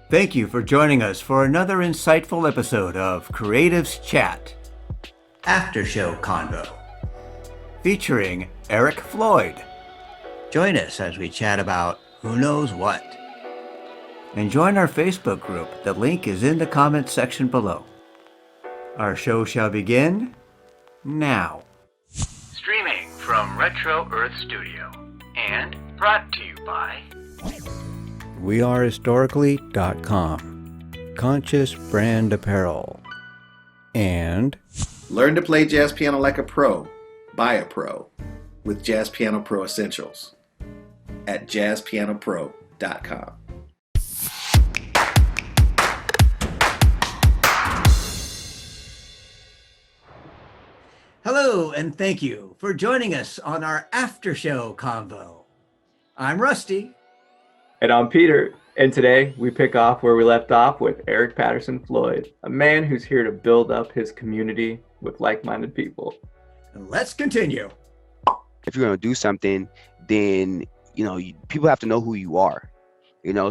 Thank you for joining us for another insightful episode of Creatives Chat, After Show Convo, featuring Eric Floyd. Join us as we chat about who knows what. And join our Facebook group. The link is in the comments section below. Our show shall begin now. Streaming from Retro Earth Studio and brought to you by wearehistorically.com, Conscious Brand Apparel, and Learn to play jazz piano like a pro, by a pro, with Jazz Piano Pro Essentials at jazzpianopro.com. hello, and thank you for joining us on our After Show Convo. I'm Rusty. And I'm Peter, and today we pick off where we left off with Eric Patterson Floyd, a man who's here to build up his community with like-minded people. Let's continue. If you're going to do something, then, people have to know who you are,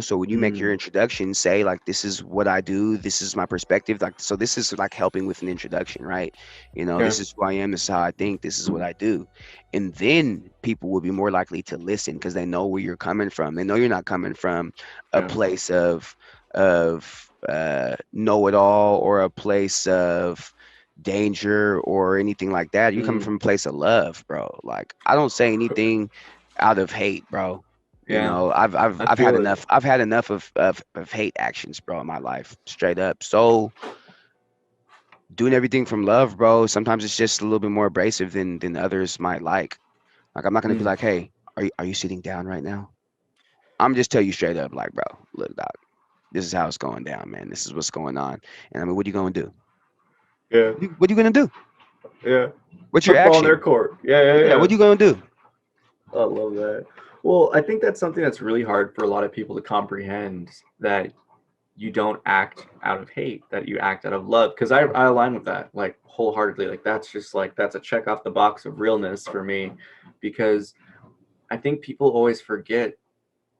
so when you make your introduction, say like, this is what I do, this is my perspective, like, so this is like helping with an introduction, right? This is who I am, this is how I think, this is what I do. And then people will be more likely to listen because they know where you're coming from. They know you're not coming from a place of know-it-all or a place of danger or anything like that. You're coming from a place of love, bro. Like, I don't say anything out of hate, bro. I've had enough. I've had enough of hate actions, bro, in my life, straight up. So doing everything from love, bro, sometimes it's just a little bit more abrasive than others might like. Like, I'm not gonna be like, hey, are you sitting down right now? I'm just tell you straight up, like, bro, look, doc, this is how it's going down, man. This is what's going on. And I mean, what are you gonna do? Yeah. What are you gonna do? Yeah. What's your Football action? on their court. Yeah. What are you gonna do? I love that. Well, I think that's something that's really hard for a lot of people to comprehend, that you don't act out of hate, that you act out of love. Because I align with that, like, wholeheartedly. Like, that's a check off the box of realness for me, because I think people always forget,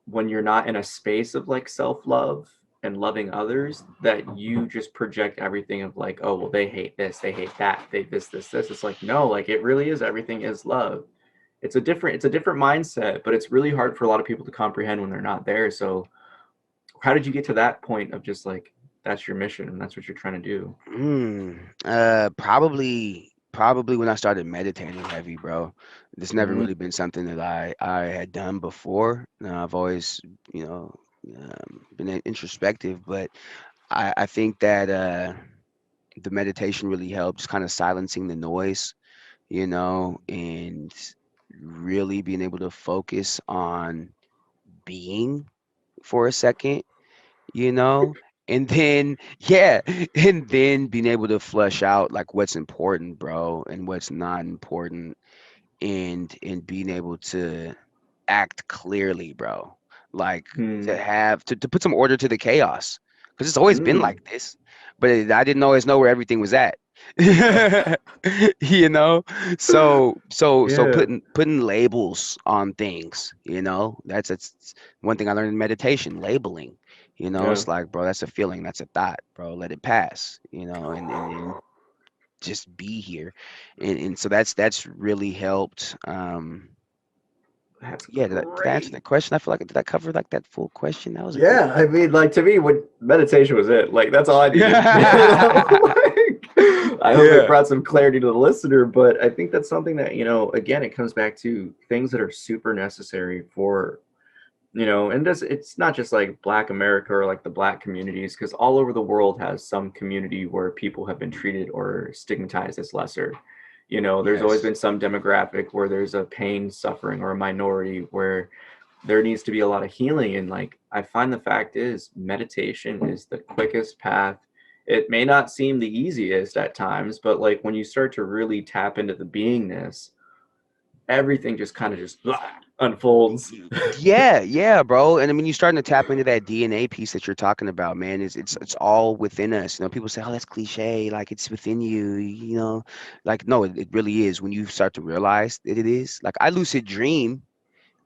when you're not in a space of like self-love and loving others, that you just project everything of like, oh, well, they hate this, they hate that, they this. It's like, no, like, it really is, everything is love. It's a different mindset, but it's really hard for a lot of people to comprehend when they're not there. So how did you get to that point of just like, that's your mission and that's what you're trying to do? Probably when I started meditating heavy, bro. This never really been something that I had done before. I've always, been introspective, but I think that the meditation really helps kind of silencing the noise, and really being able to focus on being for a second, and then and then being able to flush out like what's important, bro, and what's not important, and being able to act clearly, bro, like to put some order to the chaos, because it's always been like this, but I didn't always know where everything was at. So putting labels on things, that's one thing I learned in meditation, labeling. It's like, bro, that's a feeling, that's a thought, bro, let it pass, and just be here, and so that's really helped. Did I answer that question? I feel like, did I cover like that full question? That was I mean, like, to me, when meditation was it, like, that's all I did. I hope it brought some clarity to the listener, but I think that's something that, again, it comes back to things that are super necessary for, and it's not just like Black America or like the Black communities, because all over the world has some community where people have been treated or stigmatized as lesser. There's always been some demographic where there's a pain, suffering, or a minority where there needs to be a lot of healing. And like, I find the fact is, meditation is the quickest path. It may not seem the easiest at times, but like, when you start to really tap into the beingness, everything just kind of just unfolds. Yeah, bro. And I mean, you're starting to tap into that DNA piece that you're talking about, man. It's all within us. People say, oh, that's cliche, like it's within you, like, no, it really is. When you start to realize that it is, like, I lucid dream.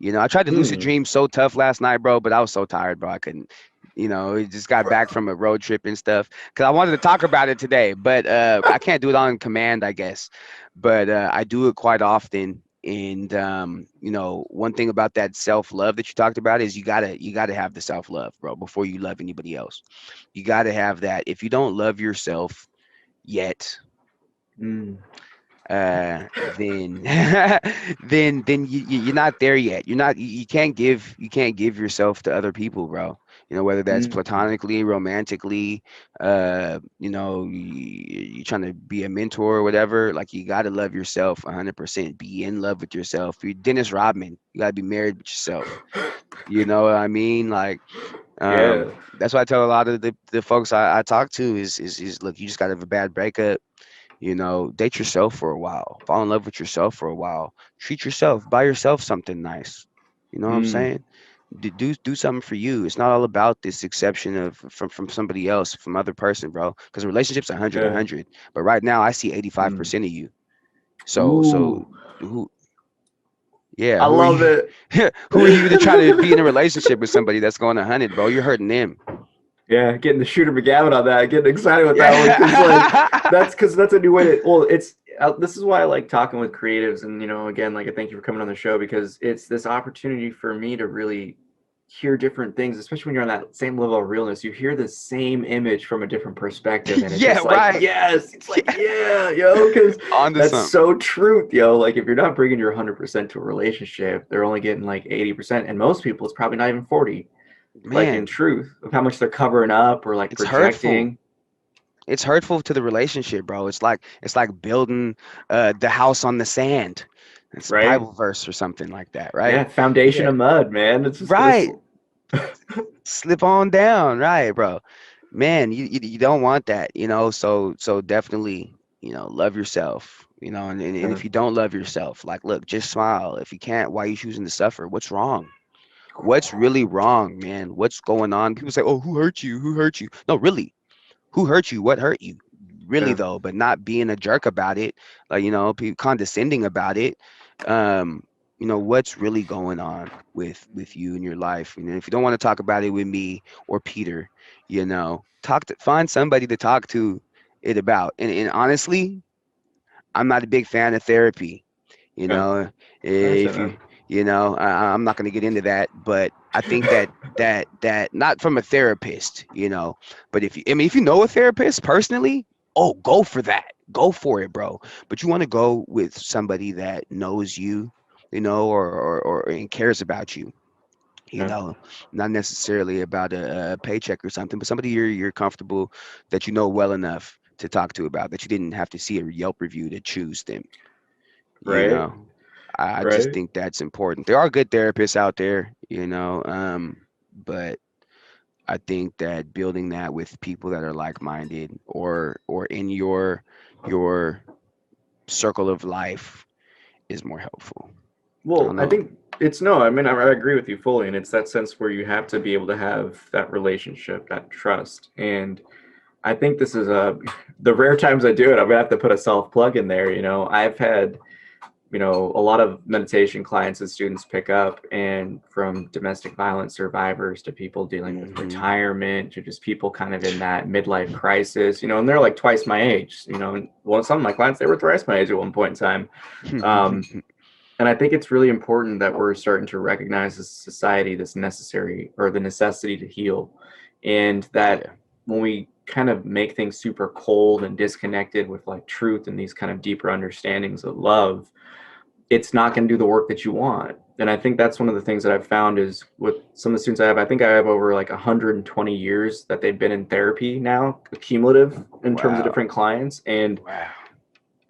I tried to lucid dream so tough last night, bro, but I was so tired, bro. I couldn't. You know, he just got back from a road trip and stuff. Cause I wanted to talk about it today, but I can't do it on command, I guess. But I do it quite often. And you know, one thing about that self-love that you talked about is you gotta have the self-love, bro, before you love anybody else. You gotta have that. If you don't love yourself yet, Mm. then then you're not there yet. You can't give yourself to other people, bro. You know, whether that's Mm. platonically, romantically, you know, you trying to be a mentor or whatever. Like, you got to love yourself 100%. Be in love with yourself. You're Dennis Rodman. You got to be married with yourself. You know what I mean? Like, Yeah. that's why I tell a lot of the folks I talk to is look, you just got to have a bad breakup. You know, date yourself for a while, fall in love with yourself for a while, treat yourself, buy yourself something nice. You know what I'm Mm. saying? Do something for you. It's not all about this exception of from somebody else, from other person, bro. Because a relationship's 100, Yeah. 100. But right now, I see Mm. 85% of you. So Ooh. who? Yeah, I who are love you? it. Who are you to try to be in a relationship with somebody that's going 100, bro? You're hurting them. Yeah, getting the shooter McGavin on that, getting excited with that one, Yeah. because that's a new way to. Well, it's this is why I like talking with creatives, and again, like I thank you for coming on the show because it's this opportunity for me to really hear different things, especially when you're on that same level of realness. You hear the same image from a different perspective, and it's Yeah, just like, right. yes, it's like, Yeah. yeah, because On to that's something. so truth, yo. Like if you're not bringing your 100% to a relationship, they're only getting like 80%, and most people it's probably not even 40, like in Man, truth of how much they're covering up or like it's hurtful. projecting. It's hurtful to the relationship, bro. It's like building the house on the sand. It's a Right? Bible verse or something like that, right? Yeah, foundation Yeah. of mud, man. It's just gonna Right. Slip on down, right, bro. Man, you don't want that, you know. So definitely, love yourself, and yeah. if you don't love yourself, like, look, just smile. If you can't, why are you choosing to suffer? What's wrong? What's really wrong, man? What's going on? People say, "Oh, who hurt you? Who hurt you?" No, really, who hurt you? What hurt you? Really Yeah. though, but not being a jerk about it, like, people condescending about it. Um, what's really going on with you in your life? If you don't want to talk about it with me or Peter, find somebody to talk to it about. And honestly, I'm not a big fan of therapy. You Yeah. know, I understand if that. I'm not going to get into that, but I think that not from a therapist, but if you know a therapist personally, oh, go for that, go for it, bro. But you want to go with somebody that knows you, or and cares about you. You Yeah. know, not necessarily about a paycheck or something, but somebody you're comfortable, that you know well enough to talk to about, that you didn't have to see a Yelp review to choose them. You Right. know, I just Right. think that's important. There are good therapists out there, but I think that building that with people that are like-minded, or in your circle of life, is more helpful. I Well, don't I know. think it's no, I mean, I agree with you fully. And it's that sense where you have to be able to have that relationship, that trust. And I think this is the rare times I do it, I'm gonna have to put a self plug in there. I've had a lot of meditation clients and students pick up, and from domestic violence survivors to people dealing with Hmm. retirement to just people kind of in that midlife crisis, and they're like twice my age, and some of my clients, they were thrice my age at one point in time. Um, and I think it's really important that we're starting to recognize as a society this necessary or the necessity to heal. And that Yeah, when we kind of make things super cold and disconnected with like truth and these kind of deeper understandings of love, it's not going to do the work that you want. And I think that's one of the things that I've found is with some of the students I think I have over like 120 years that they've been in therapy now, cumulative in terms of wow, different clients. And wow,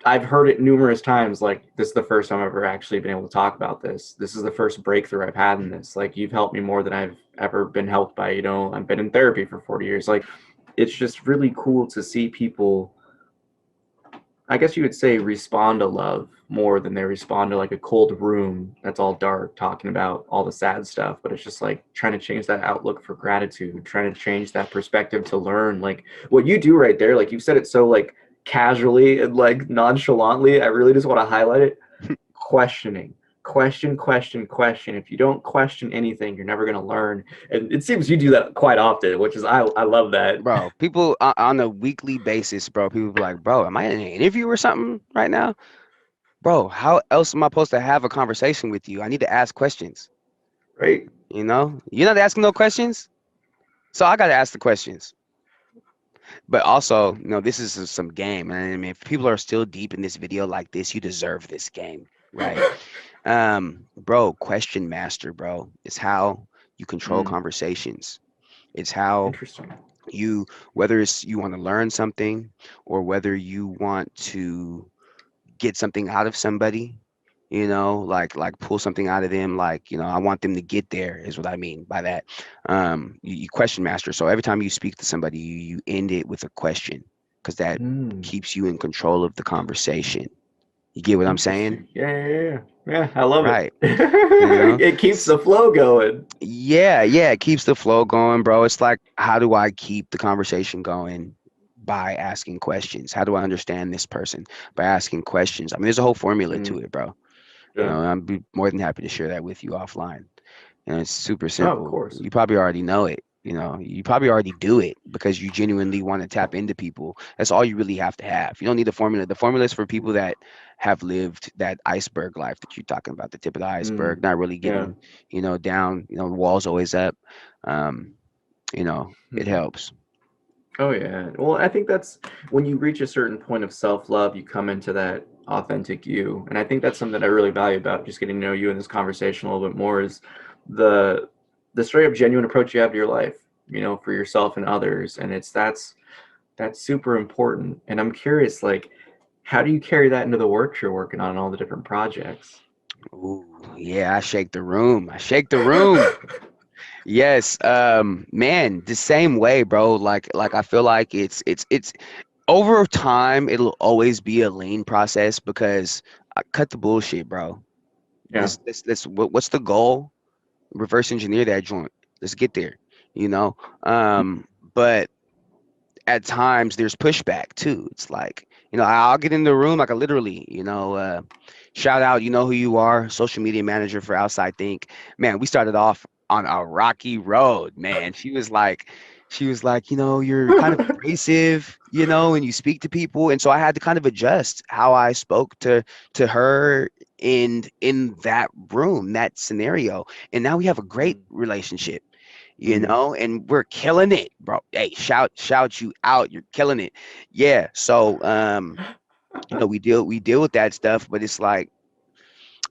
I've heard it numerous times. Like, this is the first time I've ever actually been able to talk about this. This is the first breakthrough I've had in this. Like, you've helped me more than I've ever been helped by, I've been in therapy for 40 years. Like, it's just really cool to see people, I guess you would say, respond to love more than they respond to like a cold room that's all dark talking about all the sad stuff. But it's just like trying to change that outlook for gratitude, trying to change that perspective to learn. Like what you do right there, like you've said it so like casually and like nonchalantly. I really just want to highlight it. Questioning. question, question, question. If you don't question anything, you're never going to learn. And it seems you do that quite often, which is, I love that. Bro, people on a weekly basis, bro, people be like, bro, am I in an interview or something right now? Bro, how else am I supposed to have a conversation with you? I need to ask questions. Right? You know, you're not asking no questions, so I got to ask the questions. But also, this is some game. And I mean, if people are still deep in this video like this, you deserve this game, right? Bro, question master, bro. It's how you control Mm, conversations. It's how interesting. you, whether it's you want to learn something or whether you want to get something out of somebody, like pull something out of them, like, I want them to get there is what I mean by that. You question master. So every time you speak to somebody, you end it with a question because that Mm, keeps you in control of the conversation. You get what I'm saying? interesting. Yeah, I love it. Right. It keeps S- the flow going. yeah, it keeps the flow going, bro. It's like, how do I keep the conversation going? By asking questions. How do I understand this person? By asking questions. I mean, there's a whole formula Mm, to it, bro. yeah. I'd be more than happy to share that with you offline. And it's super Oh, of simple. course. You probably already know it. You probably already do it because you genuinely want to tap into people. That's all you really have to have. You don't need a formula. The formula is for people that have lived that iceberg life that you're talking about, the tip of the Mm, iceberg, not really yeah. getting, down, the wall's always up. Um, it Hmm. helps. Oh, yeah. Well, I think that's when you reach a certain point of self-love, you come into that authentic you. And I think that's something that I really value about just getting to know you in this conversation a little bit more is the the straight up genuine approach you have to your life, for yourself and others. And that's super important. And I'm curious, like, how do you carry that into the work you're working on and all the different projects? Ooh, yeah, I shake the room. I shake the room. Yes, man, the same way, bro. Like I feel like it's over time, it'll always be a lean process because I cut the bullshit, bro. Yeah. What's the goal? Reverse engineer that joint. Let's get there, you know. Um, but at times there's pushback too. It's like, I'll get in the room, like I literally, shout out, you know who you are, social media manager for Outside Think. Man, we started off on a rocky road, man. She was like, you're kind of abrasive, and you speak to people. And so I had to kind of adjust how I spoke to her in that room, that scenario. And now we have a great relationship, Mm, and we're killing it, bro. Hey, shout you out. You're killing it. Yeah. So we deal with that stuff, but it's like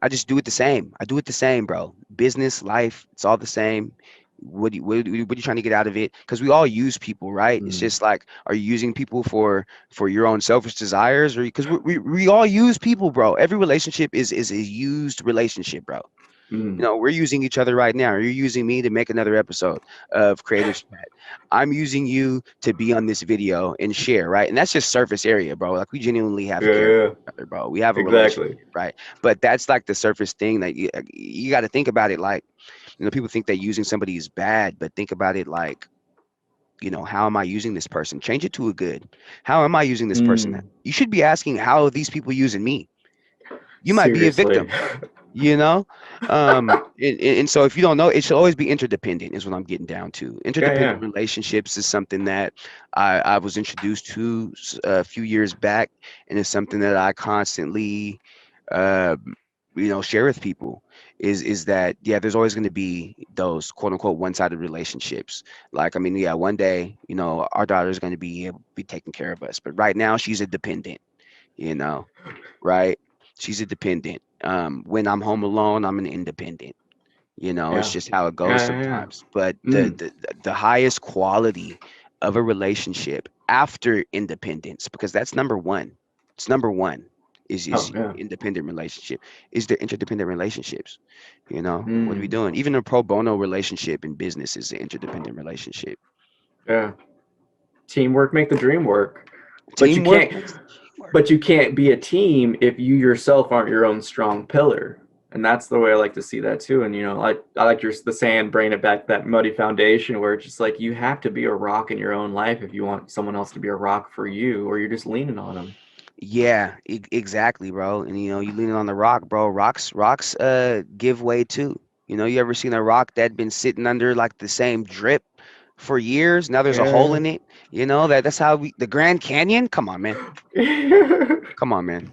I just do it the same. I do it the same, bro. Business, life, it's all the same. What are you trying to get out of it? Because we all use people, right? It's mm, just like, are you using people for your own selfish desires, or because we all use people, bro? Every relationship is a used relationship, bro. mm. We're using each other right now. You're using me to make another episode of Creative Chat. I'm using you to be on this video and share, right? And that's just surface area, bro. Like we genuinely have Yeah, care for yeah, each other, bro. We have a exactly. relationship, right? But that's like the surface thing that you got to think about it like, people think that using somebody is bad, but think about it like, how am I using this person? Change it to a good. How am I using this person? Mm, You should be asking, how are these people using me? You might be a seriously. victim, you know and so if you don't know, it should always be interdependent is what I'm getting down to. Yeah, yeah. Interdependent relationships is something that I was introduced to a few years back, and it's something that I constantly uh, share with people is that, yeah, there's always going to be those quote unquote one-sided relationships. Like, I mean, yeah, one day, our daughter is going to be able to be taking care of us, but right now she's a dependent, you know right? She's a dependent. When I'm home alone, I'm an independent. It's Yeah. just how it goes Yeah, yeah, yeah. sometimes. But the Mm. the highest quality of a relationship after independence, because that's number one. It's number one Oh, is yeah. independent relationship. Is there interdependent relationships? What are we Mm. doing? Even a pro bono relationship in business is an interdependent relationship. Yeah. Teamwork make the dream work. But you Teamwork can't makes the dream work. but you can't be a team if you yourself aren't your own strong pillar. And that's the way I like to see that too. And I like the saying, bringing it back to that muddy foundation where it's just like you have to be a rock in your own life if you want someone else to be a rock for you, or you're just leaning on them. Yeah, exactly, bro. And you leaning on the rock, bro. Rocks give way too. You ever seen a rock that been sitting under like the same drip for years? Now there's a hole Yeah. in it. That's how the Grand Canyon. Come on, man. Come on, man.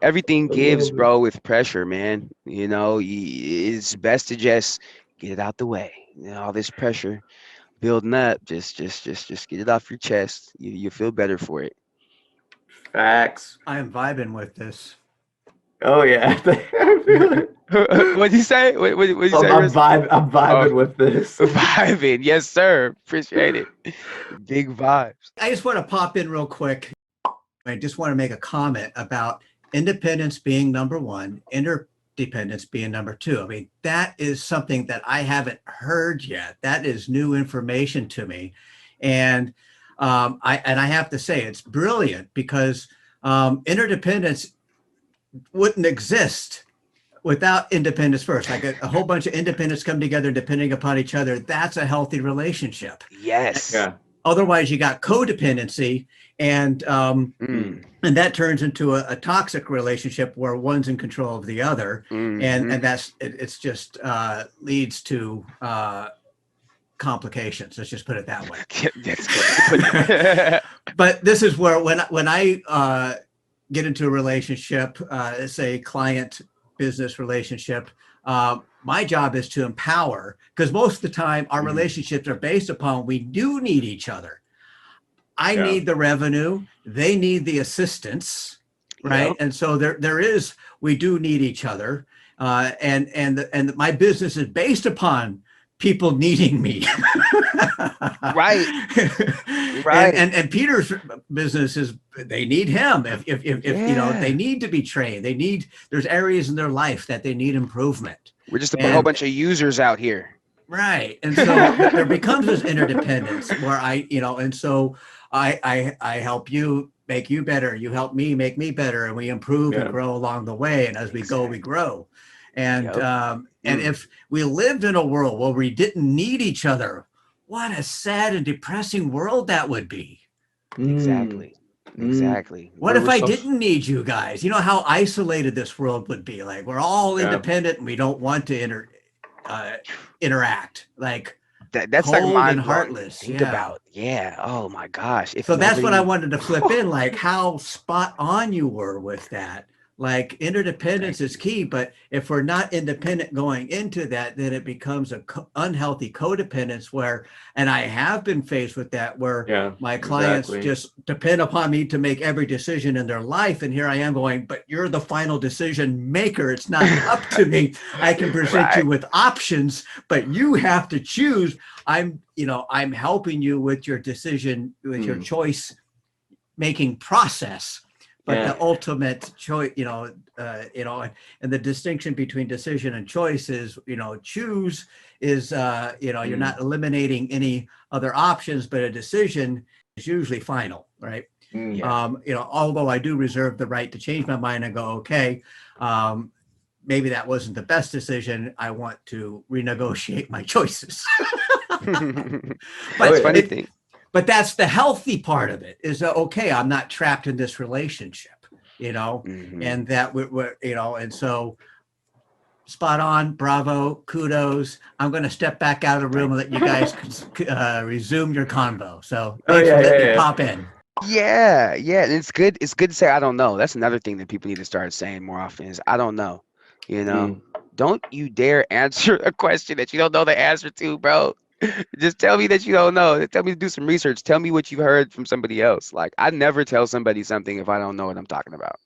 Everything I gives, love it. bro, with pressure, man. It's best to just get it out the way. All this pressure building up, just get it off your chest. You feel better for it. Facts. I am vibing with this. Oh yeah. I feel it. What'd you say? What'd you say, Riz? I'm Oh, vibing with this. vibing. Yes, sir. Appreciate it. Big vibes. I just want to pop in real quick. I just want to make a comment about independence being number one, interdependence being number two. I mean, that is something that I haven't heard yet. That is new information to me. And I have to say it's brilliant because interdependence wouldn't exist without independence first. Like a whole bunch of independents come together depending upon each other. That's a healthy relationship. Yes. Yeah. Otherwise, you got codependency, and Mm. and that turns into a toxic relationship where one's in control of the other, Mhm. and it's just leads to complications. Let's just put it that way. That's good. But this is where when I get into a relationship, say client business relationship, my job is to empower, because most of the time our relationships are based upon we do need each other. I need the revenue, they need the assistance, right? Yep. And so we do need each other, and my business is based upon people needing me. Right. Right. And Peter's business is they need him. If Yeah. they need to be trained. There's areas in their life that they need improvement. We're just a And- whole bunch of users out here. Right. And so there becomes this interdependence where and so I help you make you better. You help me make me better. And we improve and grow along the way. And as we go, we grow. And Yep. and if we lived in a world where we didn't need each other, what a sad and depressing world that would be. Exactly. Exactly. What if I didn't need you guys? You know how isolated this world would be. Like we're all independent and we don't want to interact. Like that's cold like mind and heartless. Think about. Yeah. Oh my gosh. So that's what I wanted to flip in, like how spot on you were with that. Like interdependence is key, but if we're not independent going into that, then it becomes a unhealthy codependence where, and I have been faced with that, where my clients just depend upon me to make every decision in their life. And here I am going, but you're the final decision maker. It's not up to me. I can present you with options, but you have to choose. I'm helping you with your decision, with your choice making process. But the ultimate choice, and the distinction between decision and choice is, choose is, you're not eliminating any other options, but a decision is usually final, right? Although I do reserve the right to change my mind and go, okay, maybe that wasn't the best decision. I want to renegotiate my choices. But funny thing. But that's the healthy part of it is, okay, I'm not trapped in this relationship, and that we're, and so spot on, bravo, kudos. I'm going to step back out of the room and let you guys resume your convo. So thanks for letting me pop in. Yeah. And it's good to say, I don't know. That's another thing that people need to start saying more often is, I don't know, Don't you dare answer a question that you don't know the answer to, bro. Just tell me that you don't know. Tell me to do some research. Tell me what you've heard from somebody else. Like, I never tell somebody something if I don't know what I'm talking about.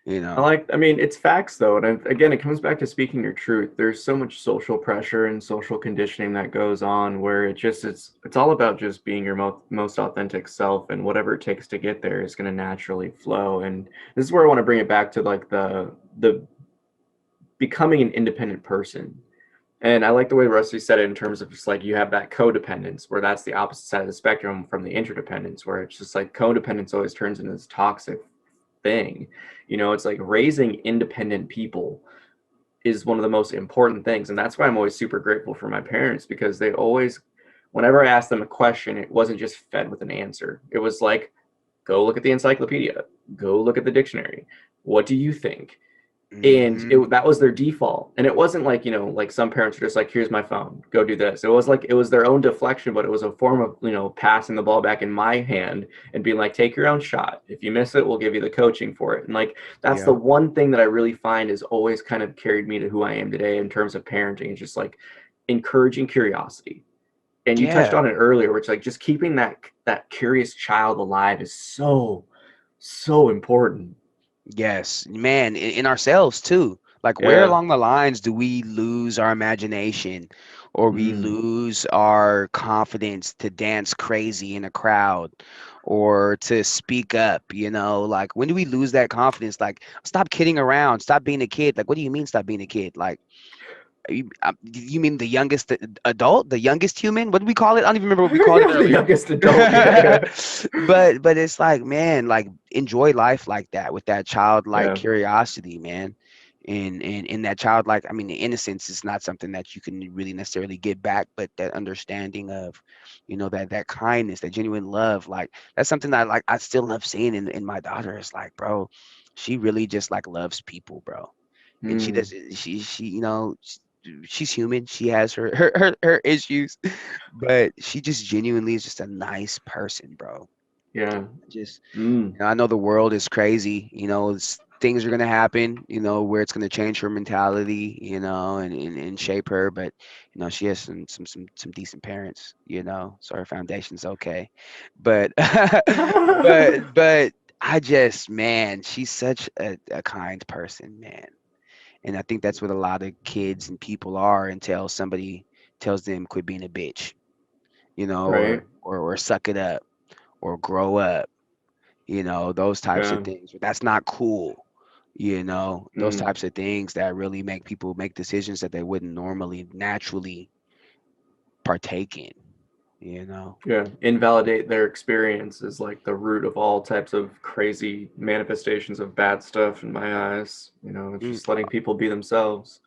I mean, it's facts though. And again, it comes back to speaking your truth. There's so much social pressure and social conditioning that goes on where it's all about just being your most authentic self, and whatever it takes to get there is going to naturally flow. And this is where I want to bring it back to like the becoming an independent person. And I like the way Rusty said it in terms of just like you have that codependence where that's the opposite side of the spectrum from the interdependence, where it's just like codependence always turns into this toxic thing. It's like raising independent people is one of the most important things. And that's why I'm always super grateful for my parents, because they always, whenever I asked them a question, it wasn't just fed with an answer. It was like, go look at the encyclopedia, go look at the dictionary. What do you think? And Hmm. that was their default. And it wasn't like, like some parents are just like, here's my phone, go do this. It was like, it was their own deflection, but it was a form of, passing the ball back in my hand and being like, take your own shot. If you miss it, we'll give you the coaching for it. And like, that's the Yeah. one thing that I really find has always kind of carried me to who I am today in terms of parenting. It's just like encouraging curiosity. And you touched Yeah. on it earlier, which like just keeping that curious child alive is so, so important. Yes, man, in ourselves too. Like, where Yeah. along the lines do we lose our imagination or we Mm. lose our confidence to dance crazy in a crowd or to speak up, Like, when do we lose that confidence? Like, stop kidding around, stop being a kid. Like, what do you mean stop being a kid? Like, you mean the youngest adult, the youngest human? What did we call it? I don't even remember what we called it The earlier. youngest adult. Yeah. But it's like, man, like, enjoy life like that with that childlike Yeah. curiosity, man. And that childlike, I mean, the innocence is not something that you can really necessarily get back, but that understanding of, that kindness, that genuine love, like, that's something that, like, I still love seeing in my daughter. It's like, bro, she really just like loves people, bro. And she Mm. does, she she's human. She has her issues, but she just genuinely is just a nice person, bro. Yeah. Just, Mm. I know the world is crazy. Things are gonna happen. Where it's gonna change her mentality. And shape her. But she has some decent parents. So her foundation's okay. But but I just, man, she's such a kind person, man. And I think that's what a lot of kids and people are until somebody tells them quit being a bitch, Right. or suck it up or grow up, those types of Yeah. things. That's not cool. Those Mm. types of things that really make people make decisions that they wouldn't normally naturally partake in, you know. Yeah. Invalidate their experience is like the root of all types of crazy manifestations of bad stuff in my eyes. It's Mm, just letting people be themselves.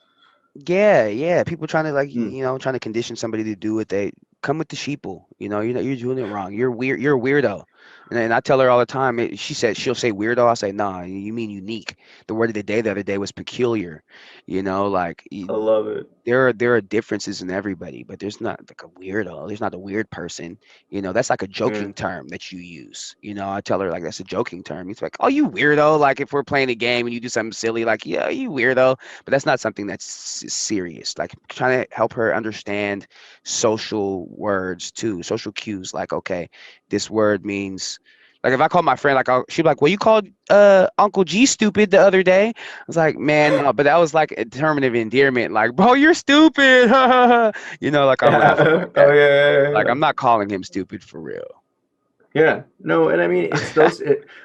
yeah, yeah. People trying to, like, Mm. trying to condition somebody to do what they come with the sheeple. You're doing it wrong. You're weird. You're a weirdo. And I tell her all the time. She'll say weirdo. I say, nah, you mean unique. The word of the day the other day was peculiar. Like, I love it. there are differences in everybody, but there's not like a weirdo. There's not a weird person. That's like a Yeah. joking term that you use. I tell her, like, that's a joking term. It's like, oh, you weirdo. Like, if we're playing a game and you do something silly, like, yeah, you weirdo. But that's not something that's serious. Like, trying to help her understand social words too, social cues. Like, okay, this word means. Like, if I call my friend, like, she'd be like, well, you called Uncle G stupid the other day. I was like, man, no, but that was like a term of endearment. Like, bro, you're stupid. Like, I'm laughing Yeah. like Oh that. yeah, yeah, Like, yeah. I'm not calling him stupid for real. Yeah, no, and I mean it's those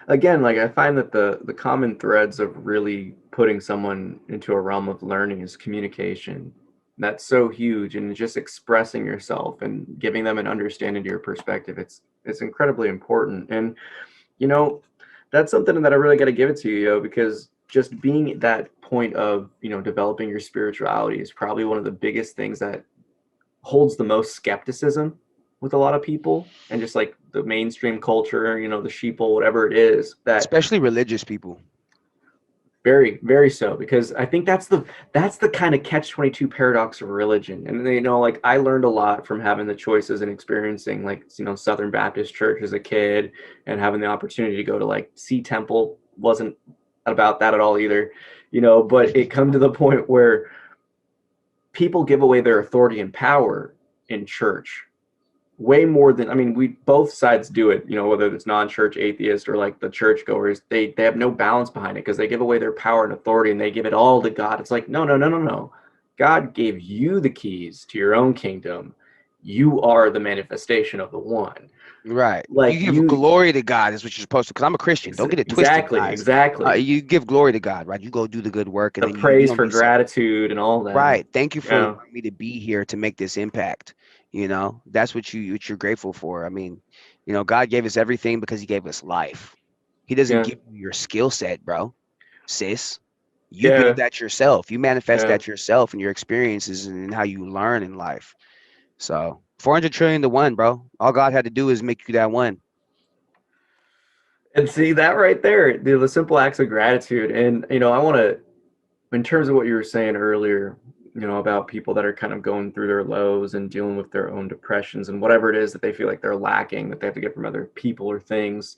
again, like I find that the common threads of really putting someone into a realm of learning is communication. That's so huge, and just expressing yourself and giving them an understanding to your perspective. It's incredibly important, and you know that's something that I really got to give it to you, because just being at that point of developing your spirituality is probably one of the biggest things that holds the most skepticism with a lot of people, and just like the mainstream culture, the sheeple, whatever it is, that Especially religious people. very, very so, because I think that's the kind of catch-22 paradox of religion. And like I learned a lot from having the choices and experiencing like Southern Baptist church as a kid, and having the opportunity to go to like Sea Temple. Wasn't about that at all either, but it come to the point where people give away their authority and power in church way more than, I mean, we both sides do it, whether it's non-church atheist or like the churchgoers. They have no balance behind it, because they give away their power and authority and they give it all to God. It's like, no, no, no, no, no. God gave you the keys to your own kingdom. You are the manifestation of the one. Right. You Like give you, glory to God is what you're supposed to, because I'm a Christian. Don't get it twisted, exactly, guys. exactly. You give glory to God, right? You go do the good work, and The then you praise don't for need so. gratitude and all that. Right. Thank you for Yeah, allowing me to be here to make this impact. That's what you're grateful for. I mean, God gave us everything because He gave us life. He doesn't yeah, give you your skill set, bro, sis. You build yeah, that yourself. You manifest yeah. that yourself and your experiences and how you learn in life. So 400 trillion to one, bro. All God had to do is make you that one. And see that right there, the simple acts of gratitude. And, I want to, in terms of what you were saying earlier, about people that are kind of going through their lows and dealing with their own depressions and whatever it is that they feel like they're lacking, that they have to get from other people or things.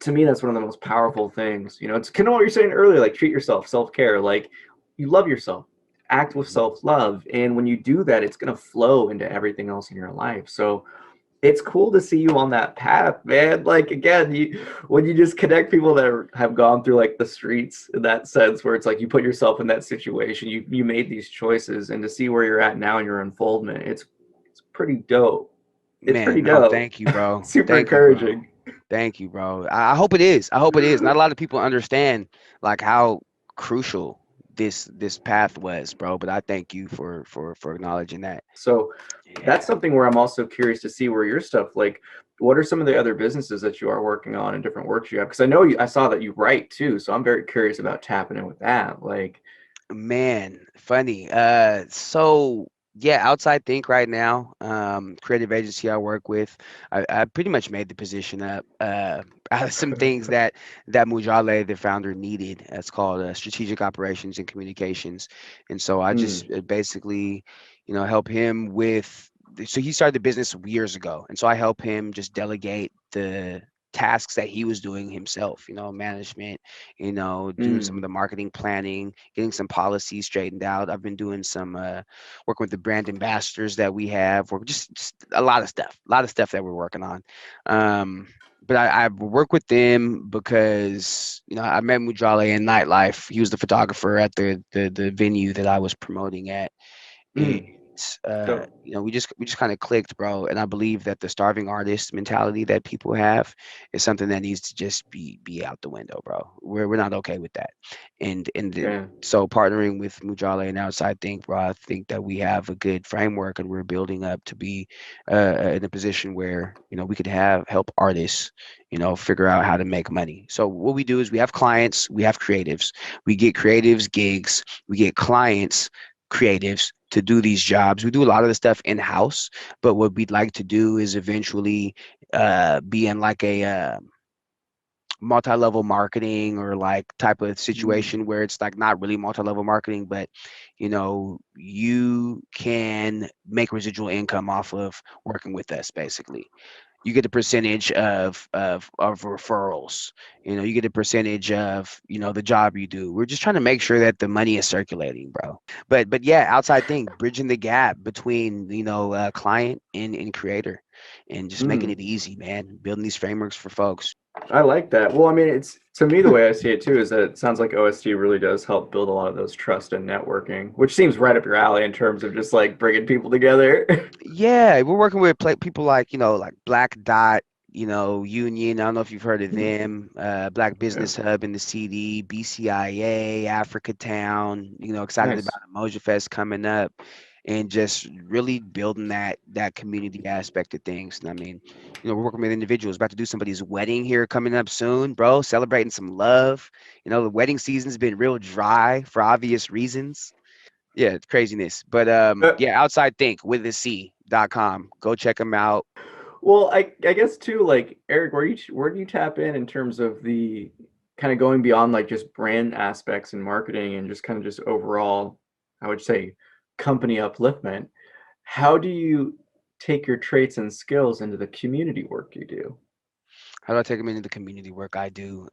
To me, that's one of the most powerful things. It's kind of what you're saying earlier, like treat yourself, self-care, like you love yourself, act with self-love. And when you do that, it's going to flow into everything else in your life. So it's cool to see you on that path, man. Like again, when you just connect people that have gone through like the streets in that sense, where it's like you put yourself in that situation, you made these choices, and to see where you're at now in your unfoldment, it's pretty dope. It's pretty Man, no, dope. thank you, bro. Super Thank you, bro. encouraging. Thank you, bro. I hope it is. I hope it is. Not a lot of people understand like how crucial this path was, bro. But I thank you for acknowledging that. So Yeah. that's something where I'm also curious to see where your stuff, like, what are some of the other businesses that you are working on and different works you have? Because I know I saw that you write too, so I'm very curious about tapping in with that. Like, Man, funny. So yeah, outside think right now, creative agency I work with, I pretty much made the position up out of some things that Mujale, the founder, needed. It's called strategic operations and communications, and so I hmm, just basically, help him with. So he started the business years ago, and so I help him just delegate the tasks that he was doing himself. Management, doing some of hmm, the marketing planning, getting some policies straightened out. I've been doing some working with the brand ambassadors that we have, or just a lot of stuff that we're working on. But I work with them because I met Mujale in nightlife. He was the photographer at the venue that I was promoting at, and hmm. Dope. we just kind of clicked, bro. And I believe that the starving artist mentality that people have is something that needs to just be out the window, bro. We're not okay with that. Yeah. So partnering with Mujale and Outside Think, bro, I think that we have a good framework, and we're building up to be in a position where we could have help artists figure out how to make money. So what we do is we have clients, we have creatives, we get creatives gigs, we get clients creatives to do these jobs. We do a lot of the stuff in house, but what we'd like to do is eventually be in like a multi-level marketing or like type of Hmm. situation where it's like not really multi-level marketing, but you can make residual income off of working with us basically. You get a percentage of referrals. You get a percentage of the job you do. We're just trying to make sure that the money is circulating, bro. But yeah, outside thing, bridging the gap between client and creator, and just making Hmm. it easy, man. Building these frameworks for folks. I like that. Well, I mean, it's to me the way I see it too is that it sounds like OST really does help build a lot of those trust and networking, which seems right up your alley in terms of just like bringing people together. Yeah, we're working with people like like Black Dot, Union. I don't know if you've heard of Hmm. them. Black Yeah. Business Hub in the CD, BCIA, Africa Town. Excited about Nice. Emoja Fest coming up, and just really building that community aspect of things. And I mean, we're working with individuals. About to do somebody's wedding here coming up soon, bro. Celebrating some love. The wedding season's been real dry for obvious reasons. Yeah, it's craziness. But Uh, yeah, outside think with the C.com. Go check them out. well, I guess too, like Eric, where do you tap in terms of the kind of going beyond like just brand aspects and marketing and just kind of just overall, I would say, company upliftment? How do you take your traits and skills into the community work you do? How do I take them into the community work I do?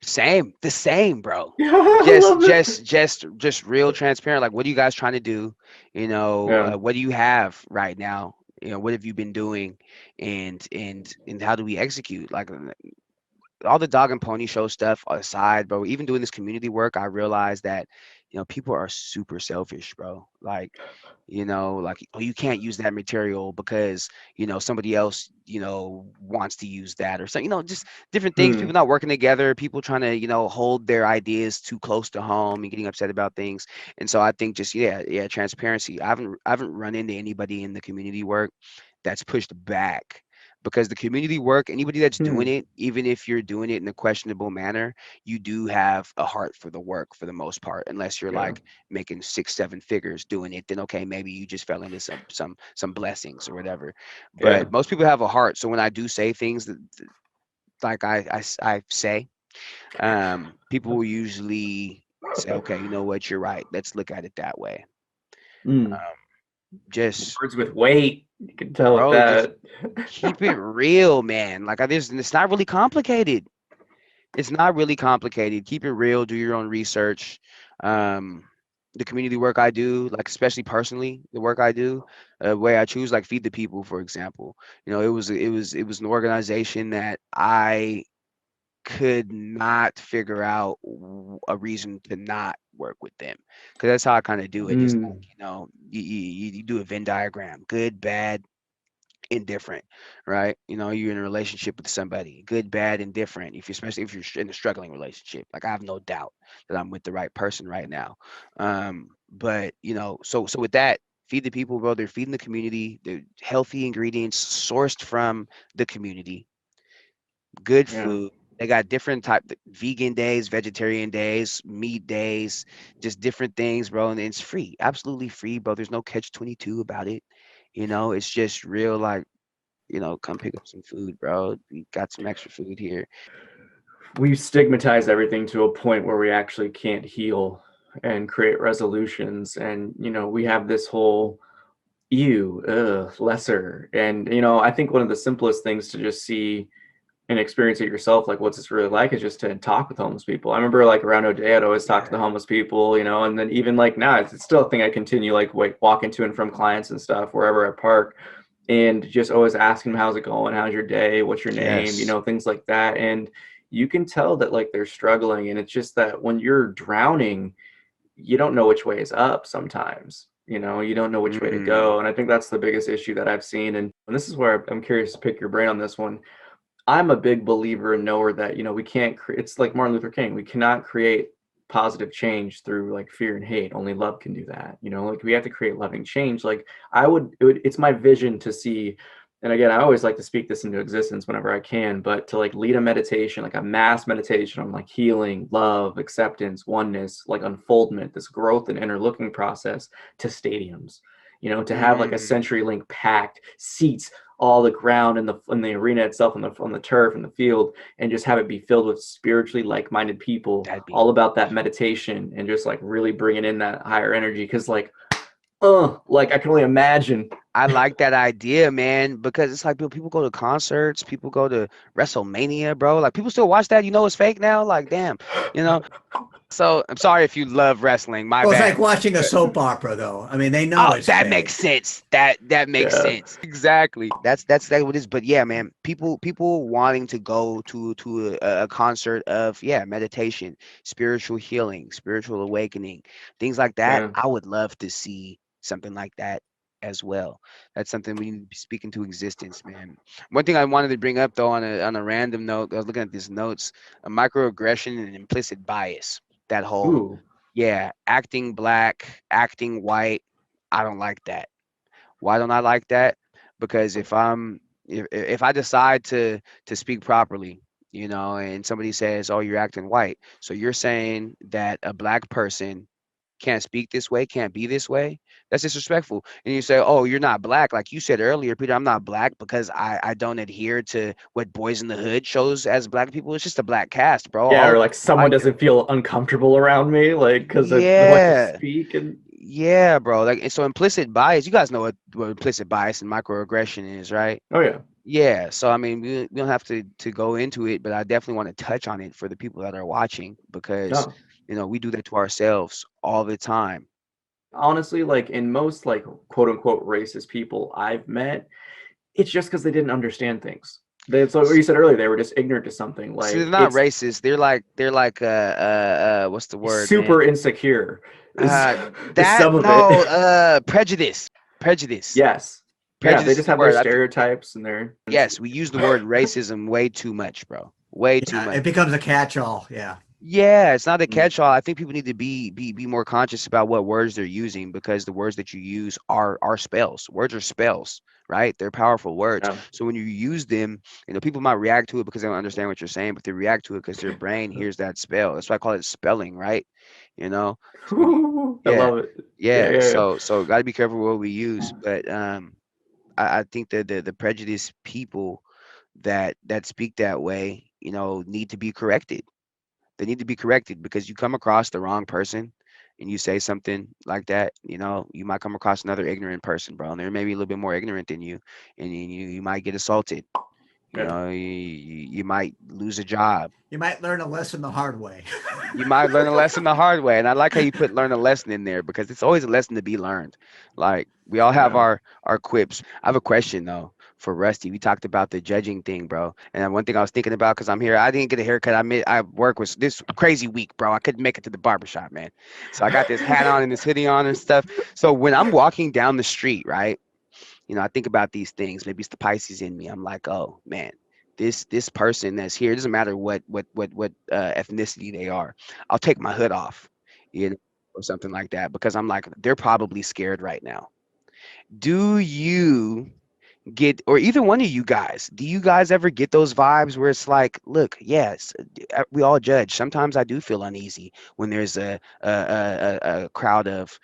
The same, bro. Yeah, I Just love it. just just real transparent. Like, what are you guys trying to do? Yeah. What do you have right now? What have you been doing, and how do we execute? Like, all the dog and pony show stuff aside, bro, even doing this community work, I realized that, people are super selfish, bro. Like, oh, you can't use that material because, somebody else, wants to use that or something, just different things. People Hmm. not working together, people trying to, hold their ideas too close to home and getting upset about things. And so I think just, yeah, transparency. I haven't run into anybody in the community work that's pushed back, because the community work, anybody that's doing Hmm. it, even if you're doing it in a questionable manner, you do have a heart for the work for the most part, unless you're Yeah. like making 6 7 figures doing it. Then okay, maybe you just fell into some blessings or whatever. Yeah. But most people have a heart, so when I do say things, like I say, people will usually say, okay, you know what, you're right. Let's look at it that way. Mm. Just, Words with weight. You can tell with bro, just that. keep it real, man. Like it's not really complicated. It's not really complicated. Keep it real. Do your own research. Um, the community work I do, like especially personally, the work I do, way I choose, like Feed the People, for example. It was an organization that I could not figure out a reason to not work with them, because that's how I kind of do it. It's like, Mm. you do a Venn diagram: good, bad, indifferent, right? You're in a relationship with somebody, good, bad, indifferent. Especially if you're in a struggling relationship, like I have no doubt that I'm with the right person right now. But so with that, Feed the People, bro. They're feeding the community. They're healthy ingredients sourced from the community, good Yeah. food. They got different type vegan days, vegetarian days, meat days, just different things, bro. And it's free, absolutely free, bro. There's no catch 22 about it. It's just real, like, come pick up some food, bro. We got some extra food here. We stigmatize everything to a point where we actually can't heal and create resolutions. And, we have this whole lesser. And, I think one of the simplest things to just see and experience it yourself, like what's this really like, is just to talk with homeless people. I remember like around O'Day, I'd always talk to the homeless people, and then even like now, it's still a thing I continue, like walking to and from clients and stuff wherever I park, and just always asking them, how's it going? How's your day? What's your name? Yes. Things like that. And you can tell that like they're struggling. And it's just that when you're drowning, you don't know which way is up sometimes. You don't know which way to Mm, go. And I think that's the biggest issue that I've seen. And this is where I'm curious to pick your brain on this one. I'm a big believer and knower that, we can't create, it's like Martin Luther King. We cannot create positive change through like fear and hate. Only love can do that. Like we have to create loving change. Like it's my vision to see, and again, I always like to speak this into existence whenever I can, but to like lead a meditation, like a mass meditation on like healing, love, acceptance, oneness, like unfoldment, this growth and inner looking process to stadiums, to have like a mm, CenturyLink packed seats, all the ground in the arena itself, on the turf and the field, and just have it be filled with spiritually like-minded people, that'd be. all about that meditation and just like really bringing in that higher energy. Because like I can only imagine. I like that idea, man, because it's like people go to concerts, people go to WrestleMania, bro. Like people still watch that. It's fake now. Like, damn, you know. So I'm sorry if you love wrestling. My Well, it's bad. like watching a But soap opera, though. I mean, they know oh, it's that makes fake. sense. That makes Yeah, sense. Exactly. That's what it is. But yeah, man, people wanting to go to a concert of, yeah, meditation, spiritual healing, spiritual awakening, things like that. yeah. I would love to see something like that as well. That's something we need to be speaking to existence, man. One thing I wanted to bring up though, on a random note, I was looking at these notes: a microaggression and implicit bias. That whole, Ooh, yeah, acting black, acting white. I don't like that. Why don't I like that? Because if I decide to speak properly, and somebody says, "Oh, you're acting white," so you're saying that a black person can't speak this way, can't be this way. That's disrespectful. And you say, "Oh, you're not black," like you said earlier, Peter. I'm not black because I don't adhere to what Boys in the Hood shows as black people. It's just a black cast, bro. yeah. All Or of like them someone like doesn't feel uncomfortable around me, like because of the way I yeah. speak. And Yeah, bro. Like, and so implicit bias, you guys know what implicit bias and microaggression is, right? oh yeah, Yeah. So I mean, we don't have to go into it, but I definitely want to touch on it for the people that are watching, because no. we do that to ourselves all the time. Honestly, like in most like quote unquote racist people I've met, it's just because they didn't understand things. That's like what S- you said earlier. They were just ignorant to something. So they're Like not it's racist. They're like what's the word, man? super insecure. Is Uh is that some of it? no prejudice. Prejudice. Yes. Yeah, they Prejudice is just the have their word. stereotypes and their. Yes, we use the word racism way too much, bro. Way too Yeah, much. it becomes a catch-all. Yeah. Yeah, it's not a Mm, catch-all. I think people need to be more conscious about what words they're using, because the words that you use are spells. Words are spells, right? They're powerful words. yeah. So when you use them, people might react to it because they don't understand what you're saying, but they react to it because their brain hears that spell. That's why I call it spelling, right? You know? So when you, I yeah, love it. Yeah, yeah. yeah, yeah. So got to be careful what we use. But I think that the prejudiced people that speak that way, need to be corrected. They need to be corrected because you come across the wrong person and you say something like that, you might come across another ignorant person, bro. And they're maybe a little bit more ignorant than you, and you might get assaulted. Yeah. You might lose a job. You might learn a lesson the hard way. You might learn a lesson the hard way. And I like how you put learn a lesson in there because it's always a lesson to be learned. Like we all have Yeah. our quips. I have a question though for Rusty. We talked about the judging thing, bro. And one thing I was thinking about because I'm here, I didn't get a haircut. I work with this crazy week, bro. I couldn't make it to the barbershop, man. So I got this hat on and this hoodie on and stuff. So when I'm walking down the street, right? I think about these things. Maybe it's the Pisces in me. I'm like, oh man, this person that's here, it doesn't matter what ethnicity they are. I'll take my hood off, or something like that, because I'm like, they're probably scared right now. Do you get, or either one of you guys, do you guys ever get those vibes where it's like, look, yes, we all judge. Sometimes I do feel uneasy when there's a crowd of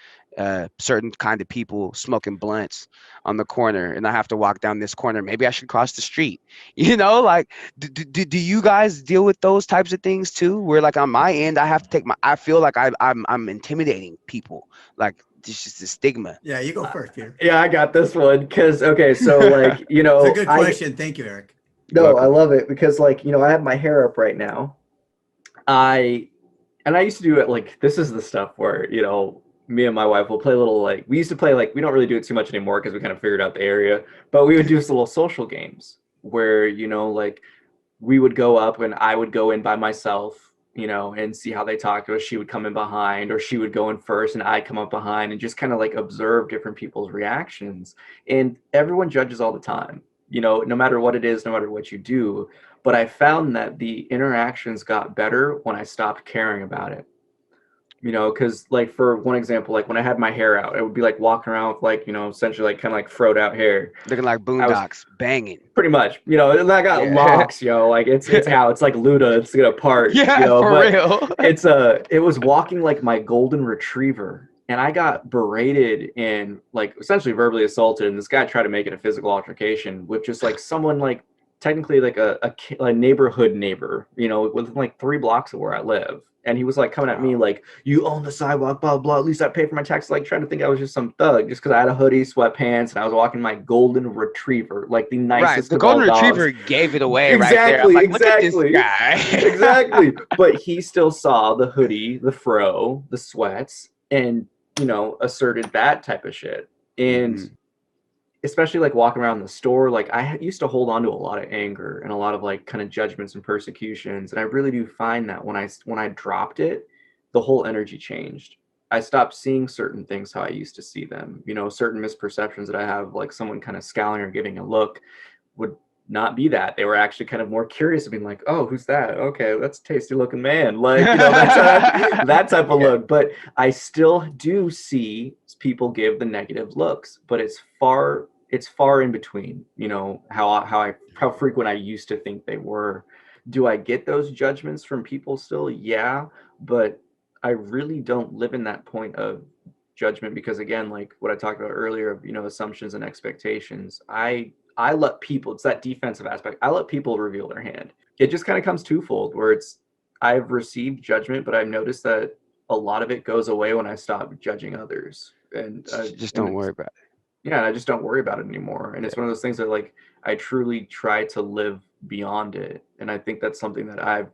certain kind of people smoking blunts on the corner and I have to walk down this corner. Maybe I should cross the street. Like, do you guys deal with those types of things too? Where like on my end, I have to I feel like I'm intimidating people. Like, this is the stigma. Yeah, you go first, Peter. Yeah, I got this one because okay, so like It's a good question. Thank you, Eric. No, I love it because like I have my hair up right now. I used to do it like this is the stuff where me and my wife will play a little like we used to play like we don't really do it too much anymore because we kind of figured out the area, but we would do some little social games where like we would go up and I would go in by myself, and see how they talk to us. She would come in behind, or she would go in first and I'd come up behind and just kind of like observe different people's reactions. And everyone judges all the time, no matter what it is, no matter what you do. But I found that the interactions got better when I stopped caring about it. Because like for one example, like when I had my hair out, it would be like walking around with like, essentially like kind of like froed out hair. Looking like Boondocks, banging. Pretty much, and I got locks, like it's out. It's like Luda, it's gonna part. Yeah, for real. It was walking like my golden retriever, and I got berated and like essentially verbally assaulted. And this guy tried to make it a physical altercation with just like someone like technically like a neighborhood neighbor, within like 3 blocks of where I live. And he was like coming at me like, you own the sidewalk, blah, blah, at least I pay for my taxes. Like trying to think I was just some thug just because I had a hoodie, sweatpants, and I was walking my golden retriever, like the nicest. Right, the golden retriever gave it away right there. I'm like, look at this guy. Exactly. But he still saw the hoodie, the fro, the sweats, and, asserted that type of shit. And especially like walking around the store, like I used to hold on to a lot of anger and a lot of like kind of judgments and persecutions. And I really do find that when I dropped it, the whole energy changed. I stopped seeing certain things how I used to see them, certain misperceptions that I have, like someone kind of scowling or giving a look would not be that. They were actually kind of more curious of being like, oh, who's that? Okay, that's a tasty looking man. Like, that type of look. But I still do see people give the negative looks, but it's far in between, how frequent I used to think they were. Do I get those judgments from people still? Yeah, but I really don't live in that point of judgment because again, like what I talked about earlier of, assumptions and expectations, I let people, it's that defensive aspect. I let people reveal their hand. It just kind of comes twofold where I've received judgment, but I've noticed that a lot of it goes away when I stop judging others. And just don't worry about it. Yeah, I just don't worry about it anymore. And it's one of those things that like I truly try to live beyond it. And I think that's something that I've,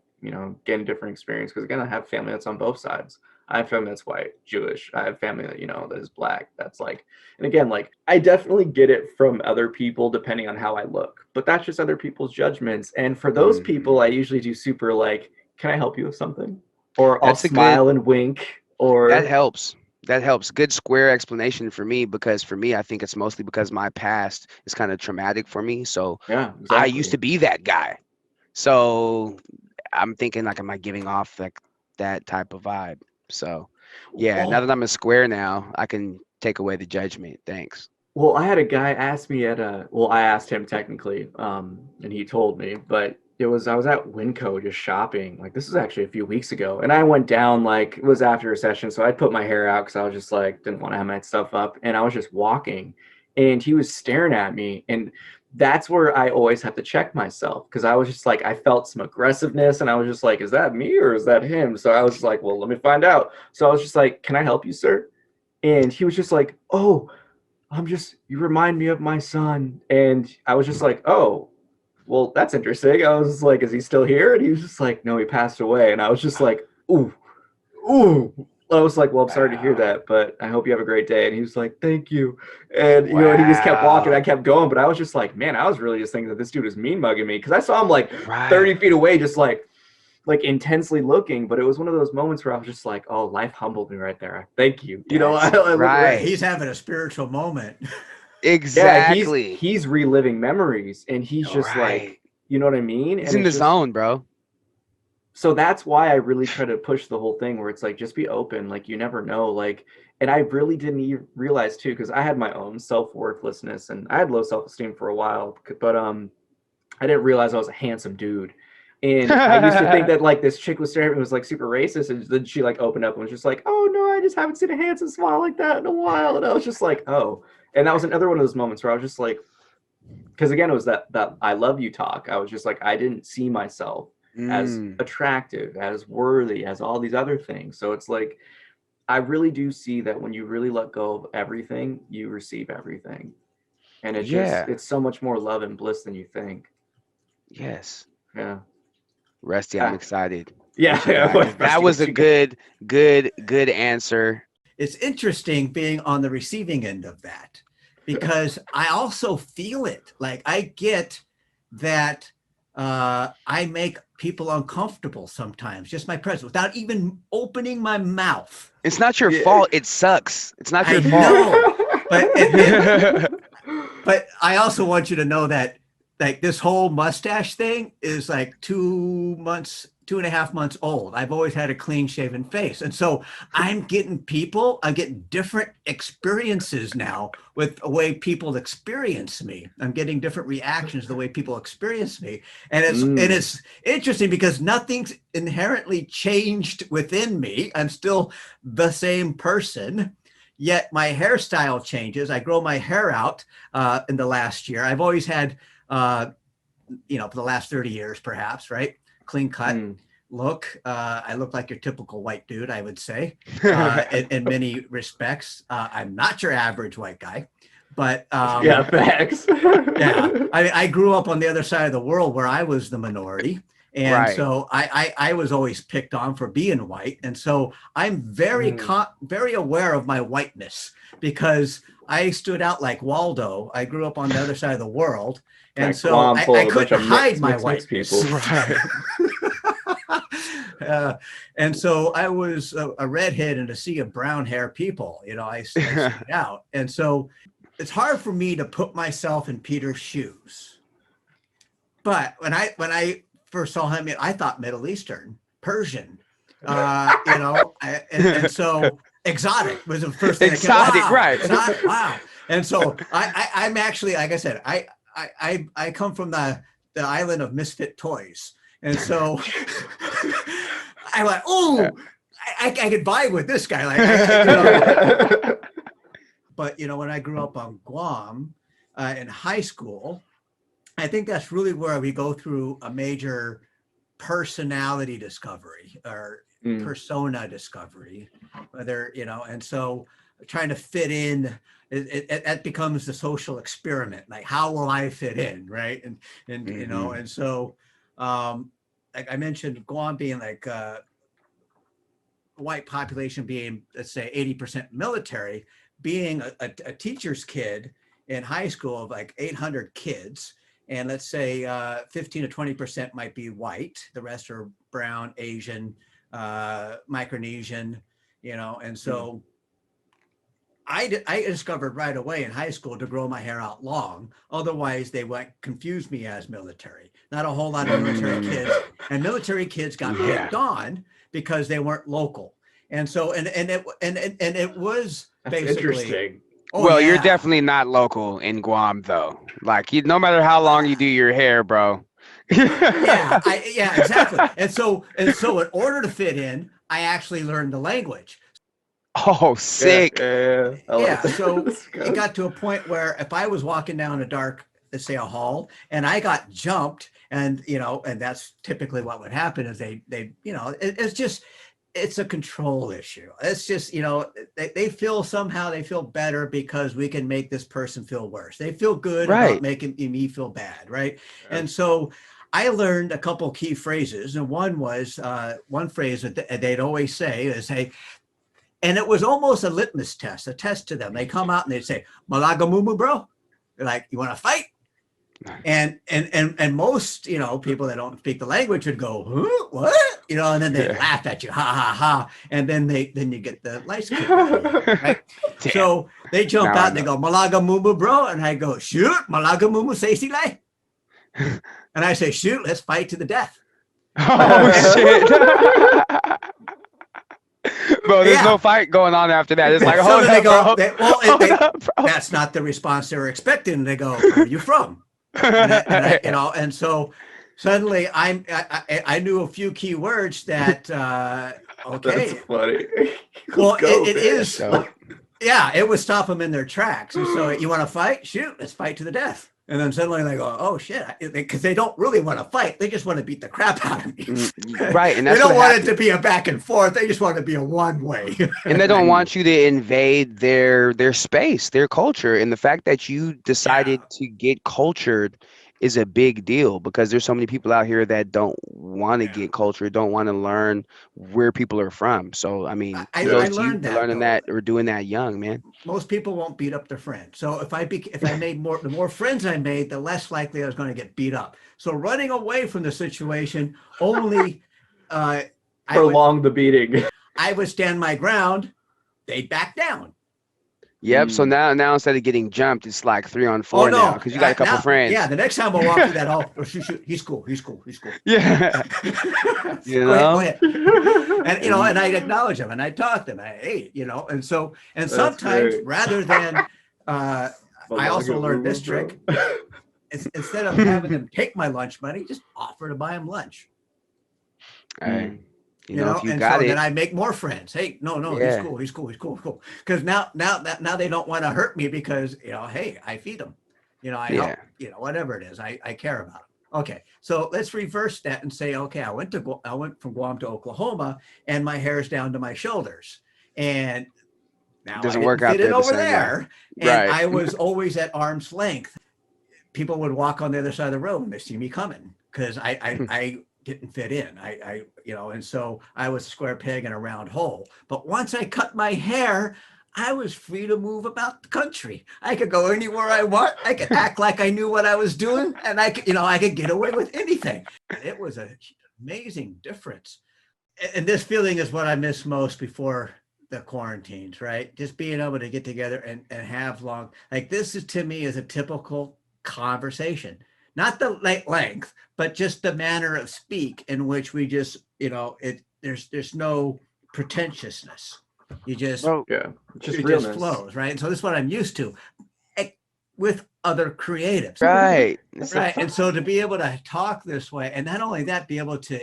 gained different experience because again, I have family that's on both sides. I have family that's white, Jewish. I have family that, that is black. That's like, and again, like I definitely get it from other people depending on how I look, but that's just other people's judgments. And for those people, I usually do super like, can I help you with something? Or I'll smile and wink. Or that helps. That helps. Good square explanation for me, because for me, I think it's mostly because my past is kind of traumatic for me. So yeah, exactly. I used to be that guy. So I'm thinking like, am I giving off like that type of vibe? So yeah, now that I'm a square now, I can take away the judgment. Thanks. Well, I had a guy ask me I asked him technically, and he told me, but I was at Winco just shopping. Like this was actually a few weeks ago, and I went down like it was after a session, so I put my hair out because I was just like didn't want to have my stuff up, and I was just walking, and he was staring at me, and that's where I always have to check myself, because I was just like, I felt some aggressiveness and I was just like, is that me or is that him? So I was just like, well, let me find out. So I was just like, can I help you, sir? And he was just like, oh, you remind me of my son. And I was just like, oh, well, that's interesting. I was like, is he still here? And he was just like, no, he passed away. And I was just like, ooh, ooh. I was like, well, I'm sorry to hear that, but I hope you have a great day. And he was like, thank you. And, and he just kept walking. I kept going. But I was just like, man, I was really just thinking that this dude was mean mugging me, because I saw him like 30 feet away, just like intensely looking. But it was one of those moments where I was just like, oh, life humbled me right there. Thank you. Right. He's having a spiritual moment. Exactly. Yeah, he's reliving memories, and he's just like, you know what I mean? He's in the zone, bro. So that's why I really try to push the whole thing where it's like, just be open. Like, you never know. Like, and I really didn't realize too, because I had my own self-worthlessness and I had low self-esteem for a while, but I didn't realize I was a handsome dude. And I used to think that like this chick was staring at me, was like super racist, and then she like opened up and was just like, oh no, I just haven't seen a handsome smile like that in a while. And I was just like, oh. And that was another one of those moments where I was just like, because again, it was that I love you talk. I was just like, I didn't see myself as attractive, as worthy, as all these other things. So it's like, I really do see that when you really let go of everything, you receive everything. And it's so much more love and bliss than you think. Yes. Yeah. Rusty, I'm excited. Yeah. That was a good answer. It's interesting being on the receiving end of that, because I also feel it. Like, I get that I make people uncomfortable sometimes, just my presence, without even opening my mouth. It's not your fault. It sucks. It's not your fault. No, but I also want you to know that like this whole mustache thing is like 2.5 months old. I've always had a clean shaven face. And so I'm getting different experiences now with the way people experience me. I'm getting different reactions the way people experience me. And it's interesting because nothing's inherently changed within me. I'm still the same person. Yet my hairstyle changes. I grow my hair out in the last year. I've always had, for the last 30 years, perhaps, right? Clean cut look. I look like your typical white dude, I would say, in many respects. I'm not your average white guy, but facts. Yeah, I grew up on the other side of the world where I was the minority. And so I was always picked on for being white. And so I'm very aware of my whiteness, because I stood out like Waldo. I grew up on the other side of the world. And like so I couldn't hide my white people. And so I was a redhead in a sea of brown hair people. I stood out. And so it's hard for me to put myself in Peter's shoes. But when I first saw him, I thought Middle Eastern, Persian, and so exotic was the first thing. Exotic, right? Exotic, wow. And so I'm actually, like I said, I come from the island of misfit toys, and so I went, oh, I could vibe with this guy, But when I grew up on Guam in high school, I think that's really where we go through a major personality discovery or persona discovery, whether, and so trying to fit in, it becomes the social experiment. Like, how will I fit in? Right. And and so, like I mentioned, Guam being like white population being, let's say 80% military, being a teacher's kid in high school of like 800 kids. And let's say 15 to 20% might be white. The rest are brown, Asian, Micronesian, and so I discovered right away in high school to grow my hair out long. Otherwise, they would confuse me as military. Not a whole lot of military kids. And military kids got picked on because they weren't local. And so, and it was basically... That's interesting. Oh, well, you're definitely not local in Guam, though. Like, no matter how long you do your hair, bro. Yeah, exactly. And so, in order to fit in, I actually learned the language. Oh, sick. Yeah. So it got to a point where if I was walking down a dark let's say a hall, and I got jumped, and and that's typically what would happen is they it's just, it's a control issue. It's just, they feel somehow they feel better because we can make this person feel worse. They feel good about making me feel bad, right? And so I learned a couple key phrases, and one was one phrase that they'd always say is, "Hey," and it was almost a litmus test, a test to them. They come out and they'd say, "Malaga mumu, bro." They're like, "You want to fight?" And most people that don't speak the language would go, "Huh? What?" And then they laugh at you, ha ha ha, and then you get the lights kicked out, right? So they jump out and they go, "Malaga mumu, bro," and I go, "Shoot, Malaga mumu say silai," and I say, "Shoot, let's fight to the death." Oh shit. Bro, there's no fight going on after that. It's like, hold up, bro. That's not the response they were expecting. They go, "Where are you from?" And so suddenly I knew a few key words that okay. That's funny. Well, it is. Yeah, it would stop them in their tracks. And so, "You want to fight? Shoot, let's fight to the death." And then suddenly they go, "Oh shit," because they don't really want to fight. They just want to beat the crap out of me. Right. And that's they don't want it to be a back and forth. They just want it to be a one way. And they don't want you to invade their space, their culture. And the fact that you decided to get cultured is a big deal, because there's so many people out here that don't want to get cultured, don't want to learn where people are from. So I mean, I learned that, learning that or doing that young, man. Most people won't beat up their friend. So if I made more, the more friends I made, the less likely I was going to get beat up. So running away from the situation only prolonged the beating. I would stand my ground. They'd back down. Yep. So now instead of getting jumped, it's like 3-on-4 now, because you got a couple friends. Yeah. The next time I walk through that, shoot, he's cool. Yeah. Go ahead. And and I acknowledge them and I talk to them. And so sometimes rather than I also learned this trick. Instead of having them take my lunch money, just offer to buy them lunch. All right. If you and got so it, then I make more friends. Hey, no, he's cool. Because now they don't want to hurt me because hey, I feed them. I help. Whatever it is, I care about them. Okay, so let's reverse that and say, okay, I went from Guam to Oklahoma, and my hair's down to my shoulders, and now doesn't I work didn't out fit it there over the same there, way. and Right. I was always at arm's length. People would walk on the other side of the road and they see me coming because I didn't fit in. And so I was a square peg in a round hole. But once I cut my hair, I was free to move about the country. I could go anywhere I want. I could act like I knew what I was doing, and I could get away with anything. It was an amazing difference. And this feeling is what I miss most before the quarantines, right? Just being able to get together and have long, like this is to me is a typical conversation, not the length, but just the manner of speak in which we just, there's no pretentiousness. You just, it just flows, right? And so this is what I'm used to with other creatives. Right. Right. And so to be able to talk this way, and not only that, be able to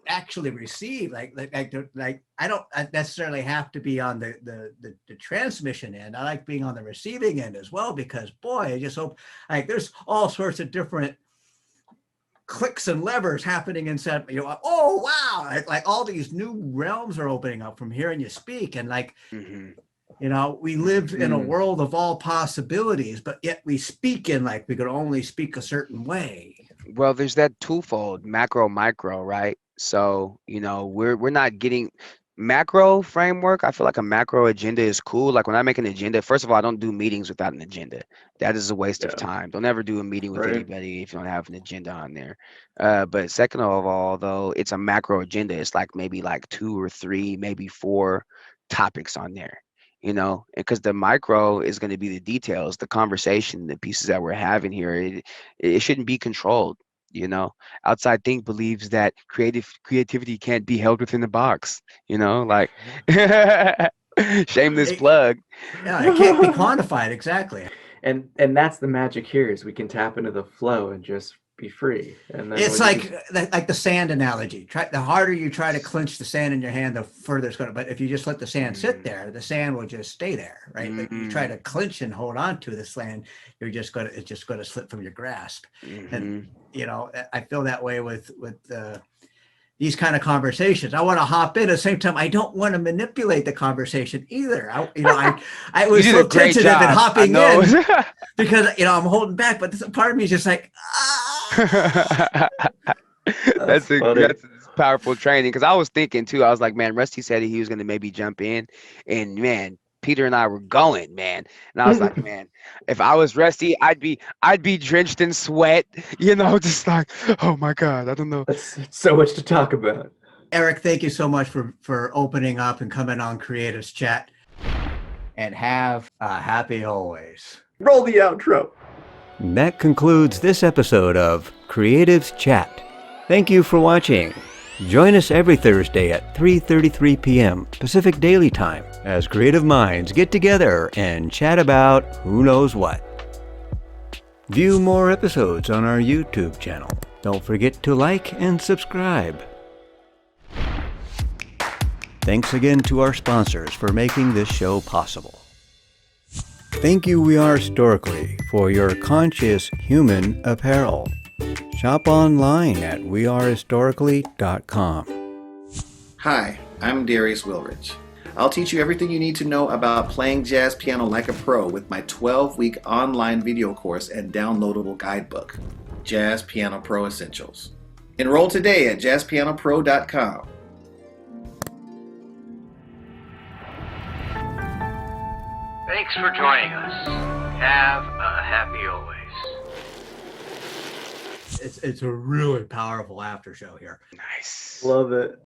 actually receive, like I don't necessarily have to be on the transmission end. I like being on the receiving end as well, because boy, I just hope there's all sorts of different clicks and levers happening inside. Oh wow, like all these new realms are opening up from hearing you speak, and we live in a world of all possibilities, but yet we speak in like we could only speak a certain way. Well, there's that twofold, macro, micro, right? So, we're not getting macro framework. I feel like a macro agenda is cool. Like when I make an agenda, first of all, I don't do meetings without an agenda. That is a waste of time. Don't ever do a meeting with anybody if you don't have an agenda on there. But second of all, though, it's a macro agenda. It's like maybe like 2 or 3, maybe 4 topics on there. Because the micro is going to be the details, the conversation, the pieces that we're having here. It shouldn't be controlled. Outside think believes that creativity can't be held within the box. Shameless plug. Yeah, it can't be quantified exactly. And that's the magic here, is we can tap into the flow and just be free. And then It's when you like the sand analogy. The harder you try to clench the sand in your hand, the further it's going to. But if you just let the sand sit there, the sand will just stay there, right? But you try to clench and hold on to the sand, it's just going to slip from your grasp. And I feel that way with these kind of conversations. I want to hop in at the same time. I don't want to manipulate the conversation either. I was so tentative in hopping in because I'm holding back, but part of me is just like, That's powerful training. Because I was thinking too, I was like, man, Rusty said he was going to maybe jump in, and man, Peter and I were going, man. And I was like, man, if I was Rusty, I'd be drenched in sweat, just like, oh my God, I don't know. That's so much to talk about. Eric, thank you so much for opening up and coming on Creatives Chat. And have a happy always. Roll the outro. That concludes this episode of Creatives Chat. Thank you for watching. Join us every Thursday at 3:33 p.m. Pacific Daily Time as creative minds get together and chat about who knows what. View more episodes on our YouTube channel. Don't forget to like and subscribe. Thanks again to our sponsors for making this show possible. Thank you, We Are Historically, for your conscious human apparel. Shop online at wearehistorically.com. Hi, I'm Darius Wilrich. I'll teach you everything you need to know about playing jazz piano like a pro with my 12-week online video course and downloadable guidebook, Jazz Piano Pro Essentials. Enroll today at jazzpianopro.com. Thanks for joining us. Have a happy always. It's a really powerful after show here. Nice. Love it.